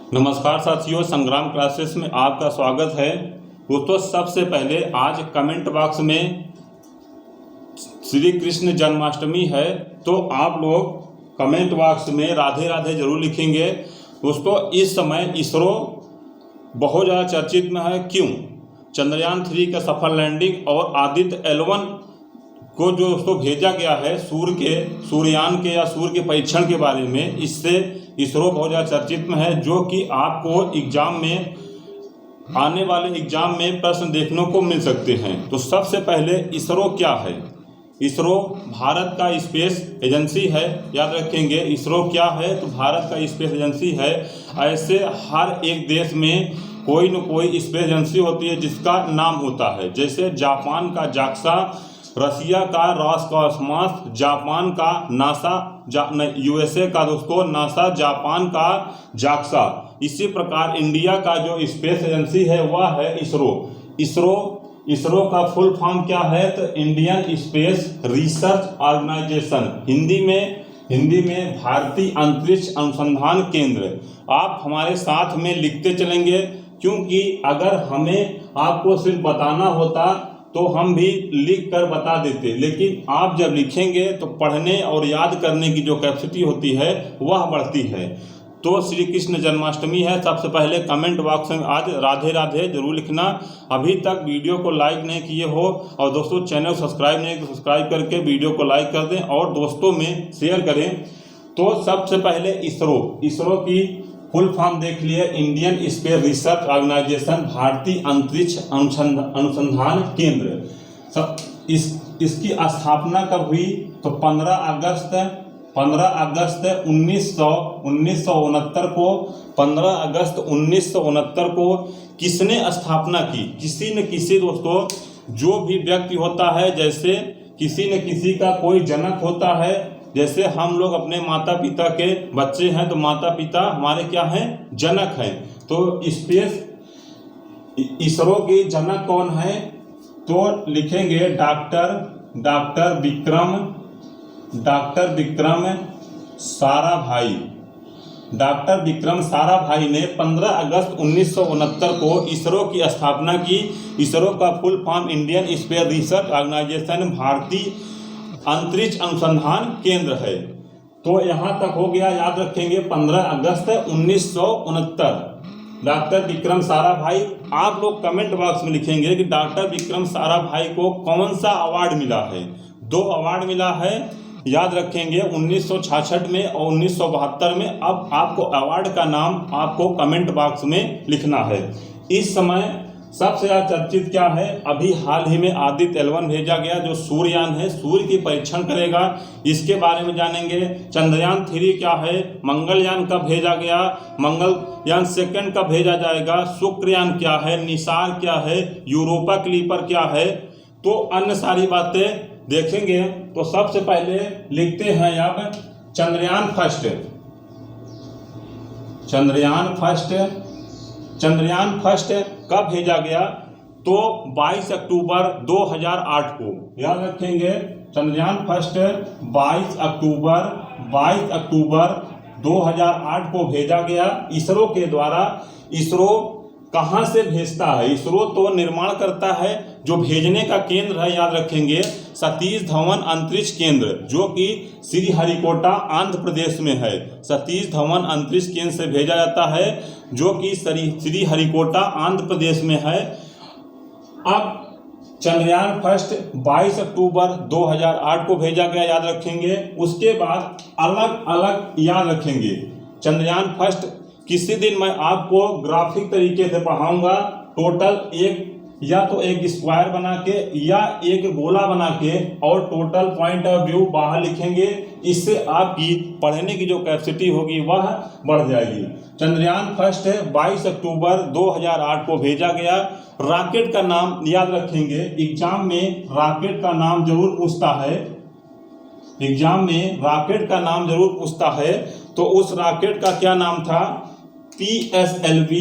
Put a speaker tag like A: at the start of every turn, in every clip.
A: नमस्कार साथियों, संग्राम क्लासेस में आपका स्वागत है। दोस्तों, सबसे पहले आज कमेंट बॉक्स में श्री कृष्ण जन्माष्टमी है, तो आप लोग कमेंट बॉक्स में राधे राधे जरूर लिखेंगे। दोस्तों, इस समय इसरो बहुत ज़्यादा चर्चित में है। क्यों? चंद्रयान 3 का सफल लैंडिंग और आदित्य L1 को जो दोस्तों भेजा गया है सूर्ययान के या सूर्य के परीक्षण के बारे में, इससे इसरो बहुत ज़्यादा चर्चित में है, जो कि आपको एग्जाम में आने वाले एग्जाम में प्रश्न देखने को मिल सकते हैं। तो सबसे पहले इसरो क्या है? इसरो भारत का स्पेस एजेंसी है, याद रखेंगे। इसरो क्या है? तो भारत का स्पेस एजेंसी है। ऐसे हर एक देश में कोई न कोई स्पेस एजेंसी होती है जिसका नाम होता है। जैसे जापान का जाक्सा, रसिया का रोसकॉस्मोस, जापान का नासा, यूएसए का दोस्तों नासा, जापान का जाक्सा। इसी प्रकार इंडिया का जो स्पेस एजेंसी है वह है इसरो। इसरो का फुल फॉर्म क्या है? तो Indian Space Research Organisation, Hindi में भारतीय अंतरिक्ष अनुसंधान केंद्र। आप हमारे साथ में लिखते चलेंगे, क्योंकि अगर हमें आपको सिर्फ बताना होता तो हम भी लिख कर बता देते, लेकिन आप जब लिखेंगे तो पढ़ने और याद करने की जो कैपेसिटी होती है वह बढ़ती है। तो श्री कृष्ण जन्माष्टमी है। सबसे पहले कमेंट बॉक्स में आज राधे राधे जरूर लिखना। अभी तक वीडियो को लाइक नहीं किए हो और दोस्तों चैनल सब्सक्राइब नहीं तो सब्सक्राइब करके वीडियो को लाइक कर दें और दोस्तों में शेयर करें। तो सबसे पहले इसरो की फुल फॉर्म देख लिए, इंडियन स्पेस रिसर्च ऑर्गेनाइजेशन, भारतीय अंतरिक्ष अनुसंधान केंद्र। इसकी स्थापना कब हुई? तो 15 अगस्त 1969 को किसने स्थापना की? किसी न किसी दोस्तों, जो भी व्यक्ति होता है, जैसे किसी न किसी का कोई जनक होता है। जैसे हम लोग अपने माता पिता के बच्चे हैं, तो माता पिता हमारे क्या हैं? जनक हैं। तो इसरो के जनक कौन है? तो लिखेंगे डॉक्टर विक्रम साराभाई। डॉक्टर विक्रम साराभाई ने 15 अगस्त 1969 को इसरो की स्थापना की। इसरो का full form Indian Space Research Organisation, भारतीय अंतरिक्ष अनुसंधान केंद्र है। तो यहाँ तक हो गया, याद रखेंगे। 15 अगस्त 1969 डॉक्टर विक्रम साराभाई। आप लोग कमेंट बॉक्स में लिखेंगे कि डॉक्टर विक्रम साराभाई को कौन सा अवार्ड मिला है? 2 अवार्ड मिला है, याद रखेंगे, 1966 में और 1972 में। अब आपको अवार्ड का नाम आपको कमेंट बॉक्स में लिखना है। इस समय सबसे ज़्यादा चर्चित क्या है? अभी हाल ही में आदित्य L1 भेजा गया, जो सूर्ययान है, सूर्य की परीक्षण करेगा। इसके बारे में जानेंगे। चंद्रयान 3 क्या है? मंगलयान कब भेजा गया? मंगलयान 2 कब भेजा जाएगा? शुक्रयान क्या है? निसार क्या है? यूरोपा क्लीपर क्या है? तो अन्य सारी बातें देखेंगे। तो सबसे पहले लिखते हैं अब चंद्रयान फर्स्ट कब भेजा गया? तो 22 अक्टूबर 2008 को, याद रखेंगे। चंद्रयान फर्स्ट 22 अक्टूबर 2008 को भेजा गया इसरो के द्वारा। इसरो कहाँ से भेजता है? इसरो तो निर्माण करता है। जो भेजने का केंद्र है, याद रखेंगे, सतीश धवन अंतरिक्ष केंद्र, जो कि श्रीहरिकोटा आंध्र प्रदेश में है। सतीश धवन अंतरिक्ष केंद्र से भेजा जाता है, जो कि श्रीहरिकोटा आंध्र प्रदेश में है। अब चंद्रयान फर्स्ट 22 अक्टूबर 2008 को भेजा गया, याद रखेंगे। उसके बाद अलग अलग याद रखेंगे। चंद्रयान फर्स्ट किसी दिन मैं आपको ग्राफिक तरीके से पढ़ाऊंगा। टोटल एक स्क्वायर बना के या एक गोला बना के और टोटल पॉइंट ऑफ व्यू बाहर लिखेंगे। इससे आपकी पढ़ने की जो कैपेसिटी होगी वह बढ़ जाएगी। चंद्रयान फर्स्ट 22 अक्टूबर 2008 को भेजा गया। रॉकेट का नाम याद रखेंगे। एग्जाम में रॉकेट का नाम जरूर पूछता है। तो उस रॉकेट का क्या नाम था? PSLV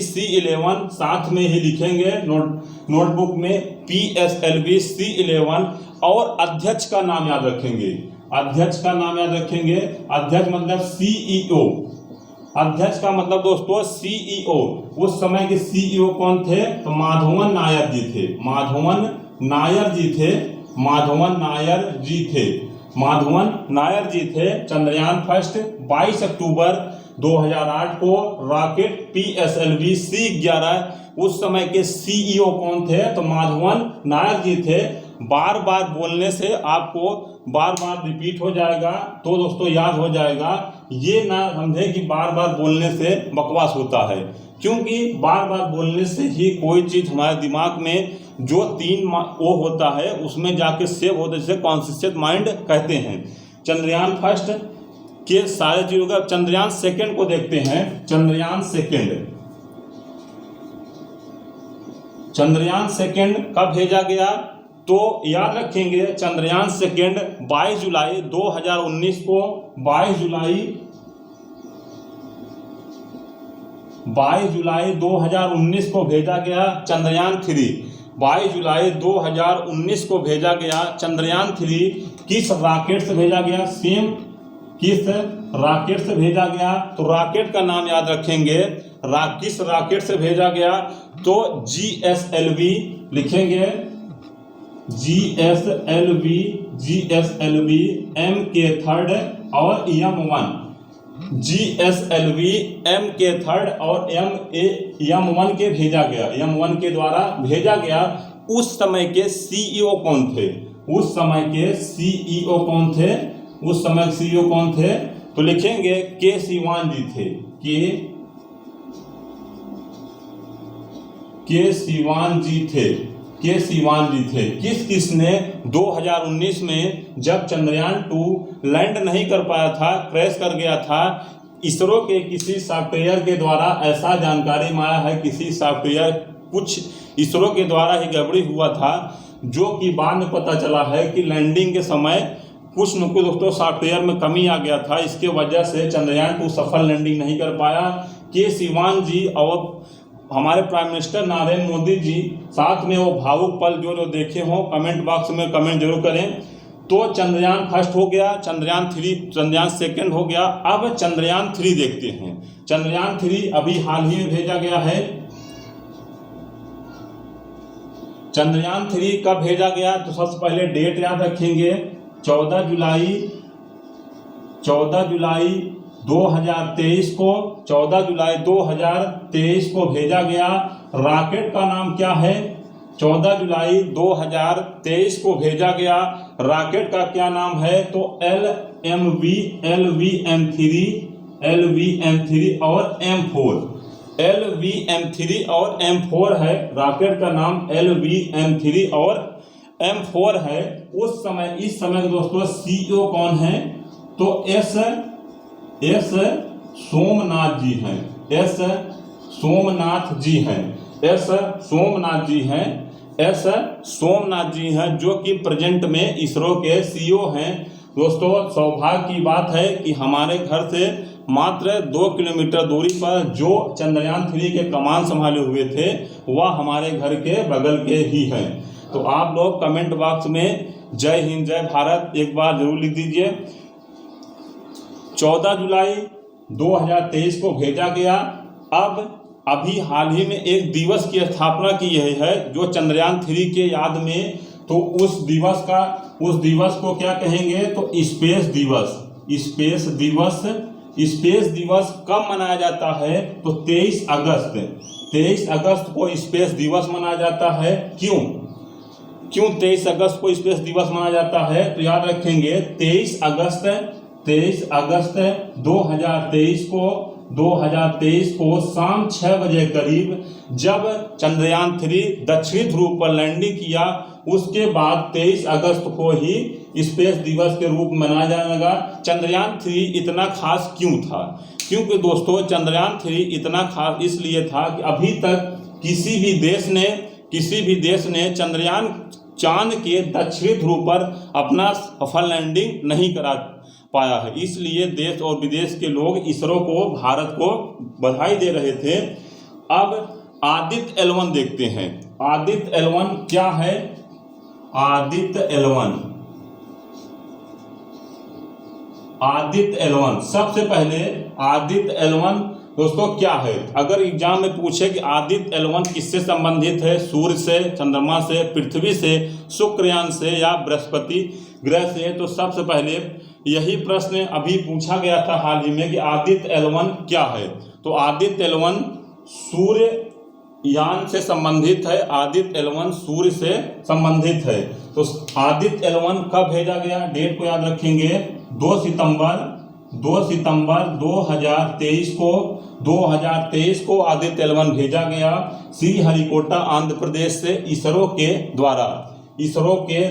A: C11 साथ में ही लिखेंगे नोटबुक में। PSLV C11 और अध्यक्ष का नाम याद रखेंगे। अध्यक्ष का नाम याद रखेंगे। अध्यक्ष मतलब सीईओ। अध्यक्ष का मतलब दोस्तों सीईओ। उस समय के सीईओ कौन थे? तो माधवन नायर जी थे। माधवन नायर जी थे। माधवन नायर जी थे। माधवन नायर जी थे। चंद्रयान फर्स्ट 22 अक्टूबर 2008 को रॉकेट PSLV C11, उस समय के सीईओ कौन थे? तो माधवन नायर जी थे। बार बार बोलने से आपको बार बार रिपीट हो जाएगा, तो दोस्तों याद हो जाएगा। ये ना समझे कि बार बार बोलने से बकवास होता है, क्योंकि बार बार बोलने से ही कोई चीज़ हमारे दिमाग में जो 3 वो होता है उसमें जाके सेव होता है, जिसे कॉन्शियस माइंड कहते हैं। चंद्रयान फर्स्ट के सारे चीज़ों का चंद्रयान सेकंड को देखते हैं। चंद्रयान सेकंड, चंद्रयान सेकंड कब भेजा गया? तो याद रखेंगे चंद्रयान सेकंड 22 जुलाई 2019 को 22 जुलाई 2019 को भेजा गया। चंद्रयान 3 22 जुलाई 2019 को भेजा गया। चंद्रयान 3 किस रॉकेट से भेजा गया? सेम किस रॉकेट से भेजा गया? तो रॉकेट का नाम याद रखेंगे। किस रॉकेट से भेजा गया? तो GSLV लिखेंगे। GSLV MK3 और M1। GSLV MK3 और M1 के भेजा गया। M1 के द्वारा भेजा गया। उस समय के सीईओ कौन थे? उस समय के सीईओ कौन थे? उस समय सीईओ कौन थे? तो लिखेंगे के सिवान जी थे। के सिवान जी थे। के सिवान जी थे। किसने 2019 में जब चंद्रयान 2 लैंड नहीं कर पाया था, क्रैश कर गया था, इसरो के किसी सॉफ्टवेयर के द्वारा ऐसा जानकारी में आया है, किसी सॉफ्टवेयर कुछ इसरो के द्वारा ही गड़बड़ी हुआ था, जो कि बाद में पता चला है कि लैंडिंग के समय कुछ न कुछ दोस्तों सॉफ्टवेयर में कमी आ गया था। इसके वजह से चंद्रयान 2 सफल लैंडिंग नहीं कर पाया। के सिवान जी और हमारे प्राइम मिनिस्टर नरेंद्र मोदी जी साथ में वो भावुक पल जो देखे हों, कमेंट बॉक्स में कमेंट जरूर करें। तो चंद्रयान फर्स्ट हो गया, चंद्रयान सेकंड हो गया। अब चंद्रयान 3 देखते हैं। चंद्रयान 3 अभी हाल ही में भेजा गया है। चंद्रयान 3 कब भेजा गया? तो सबसे पहले डेट याद रखेंगे। 14 जुलाई 2023 को 14 जुलाई 2023 को भेजा गया। रॉकेट का नाम क्या है? 14 जुलाई 2023 को भेजा गया। रॉकेट का क्या नाम है? तो LVM3 और M4। LVM3 और M4 है। रॉकेट का नाम LVM3 और M4 है। इस समय दोस्तों सीईओ कौन है? तो एस सोमनाथ जी हैं। एस सोमनाथ जी हैं, जो कि प्रेजेंट में इसरो के सीईओ हैं। दोस्तों सौभाग्य की बात है कि हमारे घर से मात्र 2 किलोमीटर दूरी पर जो चंद्रयान 3 के कमान संभाले हुए थे, वह हमारे घर के बगल के ही हैं। तो आप लोग कमेंट बॉक्स में जय हिंद जय भारत एक बार जरूर लिख दीजिए। 14 जुलाई 2023 को भेजा गया। अब अभी हाल ही में एक दिवस की स्थापना की है जो चंद्रयान 3 के याद में। तो उस दिवस को क्या कहेंगे? तो स्पेस दिवस कब मनाया जाता है? तो 23 अगस्त को स्पेस दिवस मनाया जाता है। क्यों 23 अगस्त को स्पेस दिवस मनाया जाता है? तो याद रखेंगे 23 अगस्त 2023 को शाम 6 बजे करीब जब चंद्रयान 3 दक्षिणी ध्रुव पर लैंडिंग किया, उसके बाद 23 अगस्त को ही स्पेस दिवस के रूप में मनाया जाने लगा। चंद्रयान 3 इतना खास क्यों था? क्योंकि दोस्तों चंद्रयान 3 इतना खास इसलिए था कि अभी तक किसी भी देश ने चंद्रयान चांद के दक्षिणी ध्रुव पर अपना सफल लैंडिंग नहीं करा पाया है। इसलिए देश और विदेश के लोग इसरो को, भारत को बधाई दे रहे थे। अब आदित्य L1 देखते हैं। आदित्य L1 क्या है? आदित्य L1 आदित्य L1, सबसे पहले आदित्य L1 दोस्तों क्या है? अगर एग्जाम में पूछे कि आदित्य L1 किससे संबंधित है, सूर्य से, चंद्रमा से, पृथ्वी से, शुक्रयान से या बृहस्पति ग्रह से, तो सबसे पहले यही प्रश्न अभी पूछा गया था हाल ही में कि आदित्य L1 क्या है। तो आदित्य L1 सूर्य यान से संबंधित है, आदित्य L1 सूर्य से संबंधित है। तो आदित्य L1 कब भेजा गया, डेट को याद रखेंगे, 2 सितंबर 2023 को आदित्य L1 भेजा गया श्रीहरिकोटा आंध्र प्रदेश से इसरो के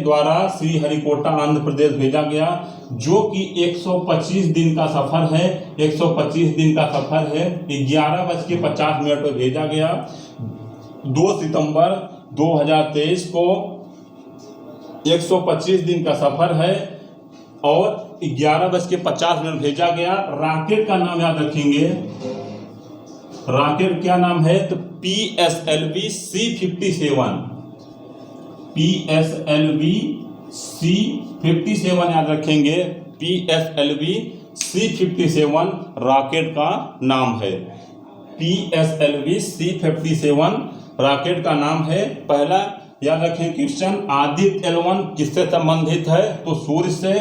A: द्वारा श्रीहरिकोटा आंध्र प्रदेश भेजा गया, जो कि 125 दिन का सफर है। 125 दिन का सफर है। 11:50 पर भेजा गया। 2 सितंबर 2023 को 125 दिन का सफर है और 11:50 भेजा गया। रॉकेट का नाम याद रखेंगे, रॉकेट क्या नाम है? तो PSLV C57, PSLV C57 याद रखेंगे। PSLV C57 रॉकेट का नाम है। PSLV C57 रॉकेट का नाम है। पहला याद रखें क्वेश्चन, आदित्य L1 किससे संबंधित है? तो सूर्य से।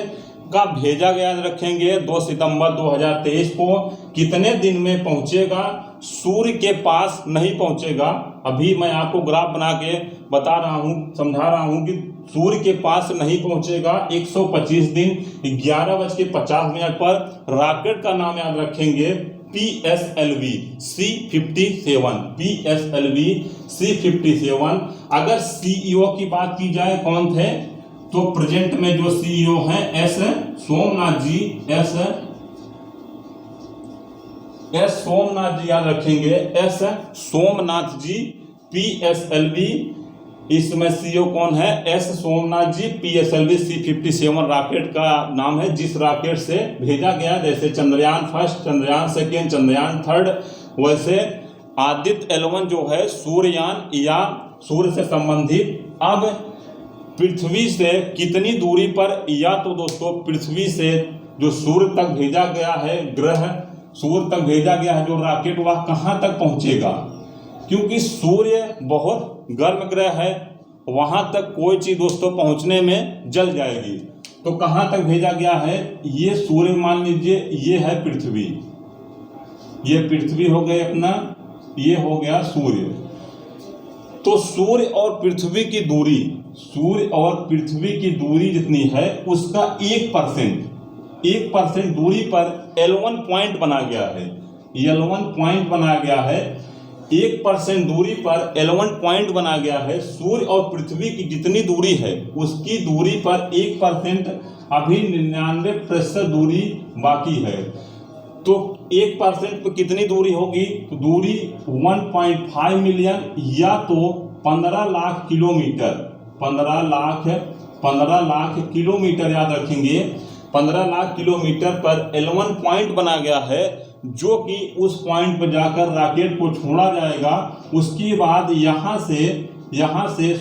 A: कब भेजा गया याद रखेंगे, 2 सितंबर 2023 को। कितने दिन में पहुंचेगा? सूर्य के पास नहीं पहुंचेगा। अभी मैं आपको ग्राफ बना के बता रहा हूं, समझा रहा हूं कि सूर्य के पास नहीं पहुंचेगा। 125 दिन 11:50 पर। रॉकेट का नाम याद रखेंगे, PSLV C57, PSLV C57। अगर CEO की बात की जाए कौन थे, तो प्रेजेंट में जो CEO हैं एस सोमनाथ जी याद रखेंगे, एस सोमनाथ जी। PSLV इसमें CEO कौन है? एस सोमनाथ जी। PSLV C57 रॉकेट का नाम है, जिस रॉकेट से भेजा गया। जैसे Chandrayaan first, Chandrayaan second, Chandrayaan third, वैसे आदित्य L1 जो है सूर्ययान या सूर्य से संबंधित। अब पृथ्वी से कितनी दूरी पर, या तो दोस्तों पृथ्वी से जो सूर्य तक भेजा गया है, ग्रह सूर्य तक भेजा गया है जो रॉकेट, वह कहाँ तक पहुँचेगा? क्योंकि सूर्य बहुत गर्म ग्रह है, वहाँ तक कोई चीज़ दोस्तों पहुँचने में जल जाएगी। तो कहाँ तक भेजा गया है? ये सूर्य मान लीजिए, ये है पृथ्वी, ये पृथ्वी हो गई अपना, ये हो गया सूर्य। तो सूर्य और पृथ्वी की दूरी, सूर्य और पृथ्वी की दूरी जितनी है उसका 1% दूरी पर L1 पॉइंट बना गया है। L1 पॉइंट बना गया है। 1% दूरी पर L1 पॉइंट बना गया है। सूर्य और पृथ्वी की जितनी दूरी है उसकी दूरी पर 1%, अभी 99% दूरी बाकी है। तो 1% पर कितनी दूरी होगी? तो दूरी 1.5 मिलियन या तो 15 लाख किलोमीटर, 15 लाख किलोमीटर याद रखेंगे। 15 लाख किलोमीटर पर L1 पॉइंट बना गया है, जो कि उस पॉइंट पर जाकर रॉकेट को छोड़ा जाएगा। उसके बाद यहाँ से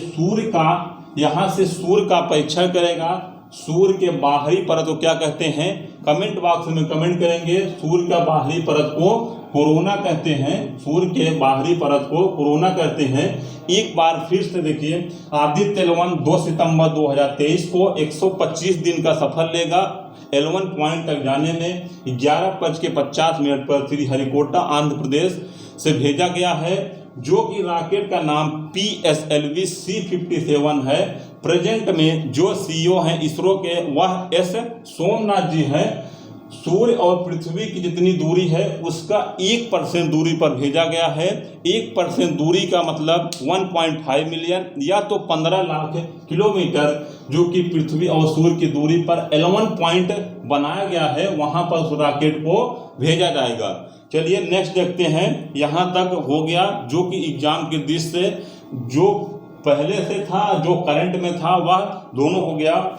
A: सूर्य का परीक्षण करेगा। सूर्य के बाहरी परत को क्या कहते हैं? कमेंट बॉक्स में कमेंट करेंगे। सूर्य का बाहरी परत को कोरोना कहते हैं। सूर्य के बाहरी परत को कोरोना कहते हैं। एक बार फिर से देखिए, आदित्य L1 2 सितंबर 2023 को 125 दिन का सफर लेगा। L1 पॉइंट तक जाने में 11:50 पर श्रीहरिकोटा आंध्र प्रदेश से भेजा गया है, जो कि रॉकेट का नाम PSLV C57 है। प्रेजेंट में जो CEO हैं इसरो के, वह एस सोमनाथ जी हैं। सूर्य और पृथ्वी की जितनी दूरी है उसका 1% दूरी पर भेजा गया है। 1% दूरी का मतलब 1.5 मिलियन या तो 15 लाख किलोमीटर, जो कि पृथ्वी और सूर्य की दूरी पर L1 पॉइंट बनाया गया है, वहां पर उस रॉकेट को भेजा जाएगा। चलिए नेक्स्ट देखते हैं। यहाँ तक हो गया जो कि एग्जाम की दृष्टि से, जो पहले से था, जो करंट में था, वह दोनों हो गया।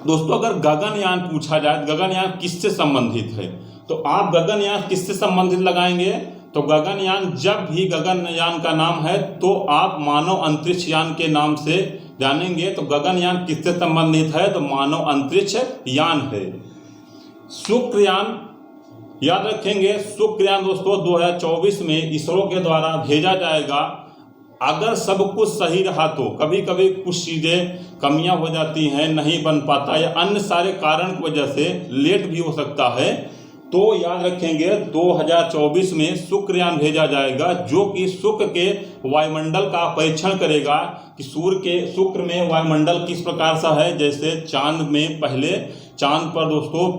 A: दोस्तों अगर गगनयान पूछा जाए, गगनयान किससे संबंधित है, तो आप गगनयान किससे संबंधित लगाएंगे? तो गगनयान, जब भी गगनयान का नाम है तो आप मानव अंतरिक्ष यान के नाम से जानेंगे। तो गगनयान किससे संबंधित है? तो मानव अंतरिक्ष यान है। शुक्रयान याद रखेंगे, शुक्रयान दोस्तों 2024 में इसरो के द्वारा भेजा जाएगा। अगर सब कुछ सही रहा तो कभी कभी कुछ चीज़ें कमियां हो जाती हैं, नहीं बन पाता या अन्य सारे कारण की वजह से लेट भी हो सकता है, तो याद रखेंगे 2024 में शुक्रयान भेजा जाएगा जो कि शुक्र के वायुमंडल का परीक्षण करेगा कि शुक्र में वायुमंडल किस प्रकार सा है। जैसे चांद में पहले चांद पर दोस्तों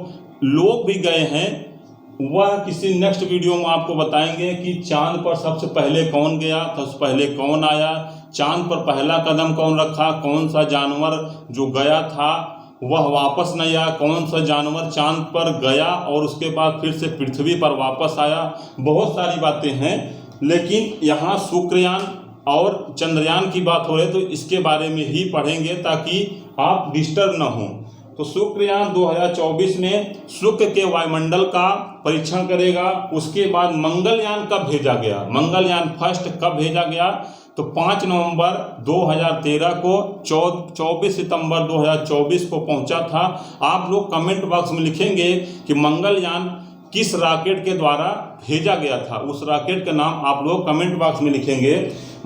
A: लोग भी गए हैं, वह किसी नेक्स्ट वीडियो में आपको बताएंगे कि चांद पर सबसे पहले कौन गया, सबसे पहले कौन आया, चांद पर पहला कदम कौन रखा, कौन सा जानवर जो गया था वह वापस नहीं आया, कौन सा जानवर चांद पर गया और उसके बाद फिर से पृथ्वी पर वापस आया। बहुत सारी बातें हैं, लेकिन यहाँ शुक्रयान और चंद्रयान की बात हो रही है तो इसके बारे में ही पढ़ेंगे ताकि आप डिस्टर्ब न हों। तो शुक्रयान 2024 में शुक्र के वायुमंडल का परीक्षण करेगा। उसके बाद मंगलयान कब भेजा गया, मंगलयान फर्स्ट कब भेजा गया, तो 5 नवंबर 2013 को 24 सितंबर 2024 को पहुंचा था। आप लोग कमेंट बॉक्स में लिखेंगे कि मंगलयान किस रॉकेट के द्वारा भेजा गया था, उस रॉकेट का नाम आप लोग कमेंट बॉक्स में लिखेंगे।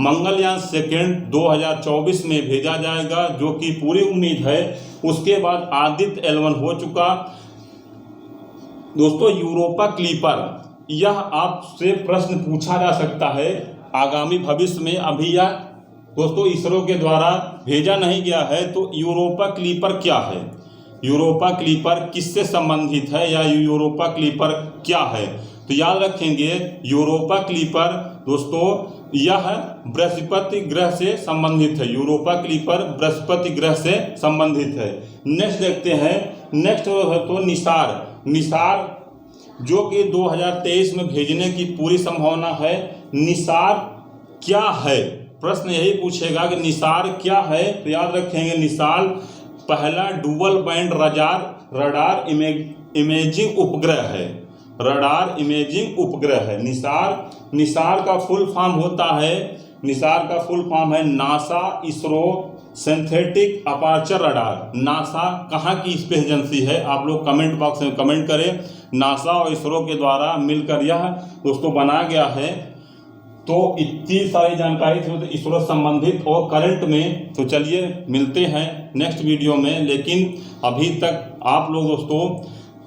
A: मंगलयान सेकेंड 2024 में भेजा जाएगा जो कि पूरी उम्मीद है। उसके बाद आदित्य L1 हो चुका। दोस्तों यूरोपा क्लीपर, यह आपसे प्रश्न पूछा जा सकता है आगामी भविष्य में। अभी यह दोस्तों इसरो के द्वारा भेजा नहीं गया है, तो यूरोपा क्लीपर क्या है, यूरोपा क्लीपर किससे संबंधित है या यूरोपा क्लीपर क्या है, तो याद रखेंगे यूरोपा क्लीपर दोस्तों यह बृहस्पति ग्रह से संबंधित है। यूरोपा क्लीपर बृहस्पति ग्रह से संबंधित है। नेक्स्ट देखते हैं, नेक्स्ट है तो निसार जो कि 2023 में भेजने की पूरी संभावना है। निसार क्या है, प्रश्न यही पूछेगा कि निसार क्या है, तो याद रखेंगे निसार पहला डुअल बैंड रडार इमेजिंग उपग्रह है, रडार इमेजिंग उपग्रह है निसार का फुल फॉर्म होता है, निसार का फुल फॉर्म है NASA ISRO synthetic aperture radar. NASA कहाँ की स्पेस एजेंसी है, आप लोग कमेंट बॉक्स में कमेंट करें। नासा और इसरो के द्वारा मिलकर यह दोस्तों बनाया गया है। तो इतनी सारी जानकारी थी तो इसरो संबंधित और करंट में। तो चलिए मिलते हैं नेक्स्ट वीडियो में, लेकिन अभी तक आप लोग दोस्तों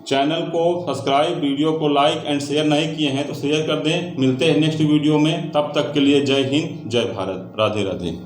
A: चैनल को सब्सक्राइब, वीडियो को लाइक एंड शेयर नहीं किए हैं तो शेयर कर दें। मिलते हैं नेक्स्ट वीडियो में, तब तक के लिए जय हिंद, जय भारत, राधे राधे।